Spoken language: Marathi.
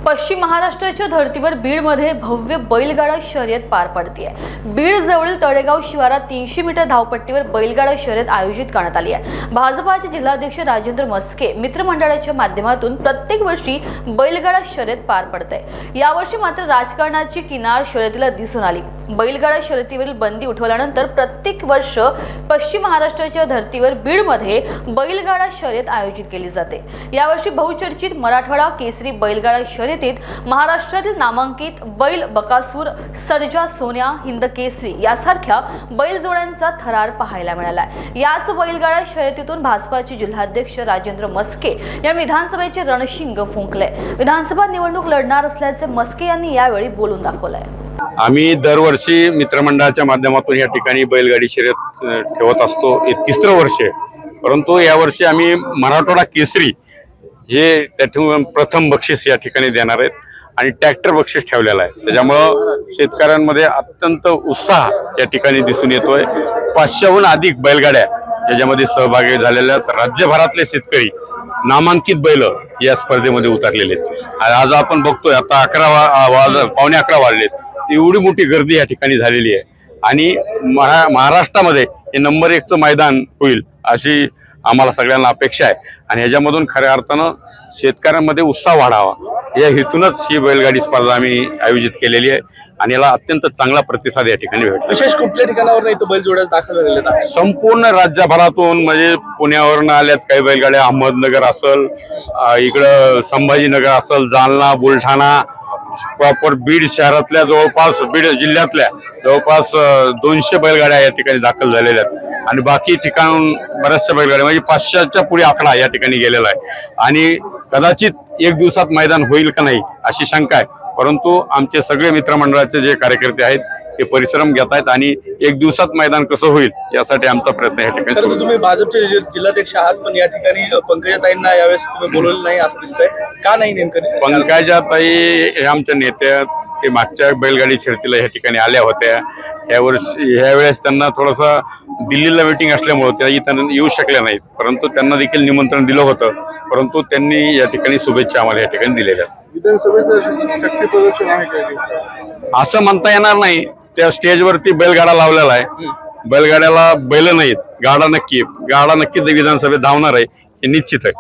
पश्चिम महाराष्ट्राच्या धर्तीवर बीडमध्ये भव्य बैलगाडा शर्यत पार पडते। बीड जवळील तळेगाव शिवारात 300 मीटर धावपट्टीवर बैलगाडा शर्यत आयोजित करण्यात आली आहे। भाजपाचे जिल्हाध्यक्ष राजेंद्र मस्के मित्रमंडळाच्या माध्यमातून प्रत्येक वर्षी बैलगाडा शर्यत पार पडते। यावर्षी मात्र राजकारणाची किनार शर्यतीला दिसून आली। बैलगाडा शर्यतीवरील बंदी उठवल्यानंतर प्रत्येक वर्ष पश्चिम महाराष्ट्राच्या धर्तीवर बीडमध्ये बैलगाडा शर्यत आयोजित केली जाते। यावर्षी बहुचर्चित मराठवाडा केसरी बैलगाडा शर्यतीत महाराष्ट्रातील नामांकित बैल बकासूर, सर्जा, सोन्या, हिंद केसरी यासारख्या बैलजोड्यांचा थरार पाहायला मिळाला। याच बैलगाडा शर्यतीतून भाजपाचे जिल्हाध्यक्ष राजेंद्र मस्के या विधानसभेचे रणशिंग फुंकले। विधानसभा निवडणूक लढणार असल्याचे मस्के यांनी यावेळी बोलून दाखवले। आम्ही दरवर्षी मित्रमंडळाच्या माध्यमातून या ठिकाणी बैलगाडी शर्यत ठेवत असतो। हे तिसरं वर्ष आहे, परंतु यावर्षी आम्ही मराठवाडा केसरी हे त्यातून प्रथम बक्षीस या ठिकाणी देणार आहेत आणि ट्रॅक्टर बक्षीस ठेवलेला आहे। त्याच्यामुळं शेतकऱ्यांमध्ये अत्यंत उत्साह या ठिकाणी दिसून येतोय। 500हून अधिक बैलगाड्या याच्यामध्ये सहभागी झालेल्या आहेत। राज्यभरातले शेतकरी नामांकित बैल या स्पर्धेमध्ये उतरलेले आहेत। आज आपण बघतोय आता 11 वाजलेत, एवढी मोठी गर्दी या ठिकाणी झालेली आहे आणि महाराष्ट्रामध्ये हे नंबर 1चं मैदान होईल अशी आम्हाला सगळ्यांना अपेक्षा आहे आणि ह्याच्यामधून खऱ्या अर्थानं शेतकऱ्यांमध्ये उत्साह वाढावा या हेतूनच ही बैलगाडी स्पर्धा आम्ही आयोजित केलेली आहे आणि याला अत्यंत चांगला प्रतिसाद या ठिकाणी भेटतो। विशेष कुठल्या ठिकाणावर नाही तो बैलजोड्या दाखल झालेला आहे? संपूर्ण राज्यभरातून म्हणजे पुण्यावरून आल्यात काही बैलगाड्या, अहमदनगर असेल, इकडं संभाजीनगर असेल, जालना, बुलढाणा, प्रॉपर बीड शहरातल्या जवळपास बीड जिल्ह्यातल्या जवळपास 200 बैलगाड्या या ठिकाणी दाखल झालेल्या आहेत आणि बाकी ठिकाणून बऱ्याचशा बैलगाड्या म्हणजे 500च्या पुढे आकडा या ठिकाणी गेलेला आहे आणि कदाचित एक दिवसात मैदान होईल का नाही अशी शंका आहे। परंतु आमचे सगळे मित्रमंडळाचे जे कार्यकर्ते आहेत ते परिश्रम घेत आहेत आणि एक दिवसात मैदान कसं होईल यासाठी आमचा प्रयत्न या ठिकाणी सुरू आहे। तुम्ही भाजपचे जिल्हाध्यक्ष आहात, पण या ठिकाणी पंकजाताईंना यावेळेस तुम्ही बोलवलं नाही असं दिसतंय, का नाही नेमकं? पंकजाताई हे आमच्या नेत्या, ते मागच्या बैलगाडी शर्यतीला या ठिकाणी आल्या होत्या। ह्यावेळेस त्यांना थोडंसं दिल्लीला मीटिंग असल्यामुळे त्या इथं येऊ शकल्या नाहीत, परंतु त्यांना देखील निमंत्रण दिलं होतं, परंतु त्यांनी या ठिकाणी शुभेच्छा आम्हाला या ठिकाणी दिलेल्या। विधानसभेचं शक्ती प्रदर्शन आहे का असं म्हणता येणार नाही। त्या स्टेजवरती बैलगाडा लावलेला आहे, बैलगाड्याला बैल नाहीत, गाडा नक्कीच विधानसभेत धावणार आहे हे निश्चित आहे।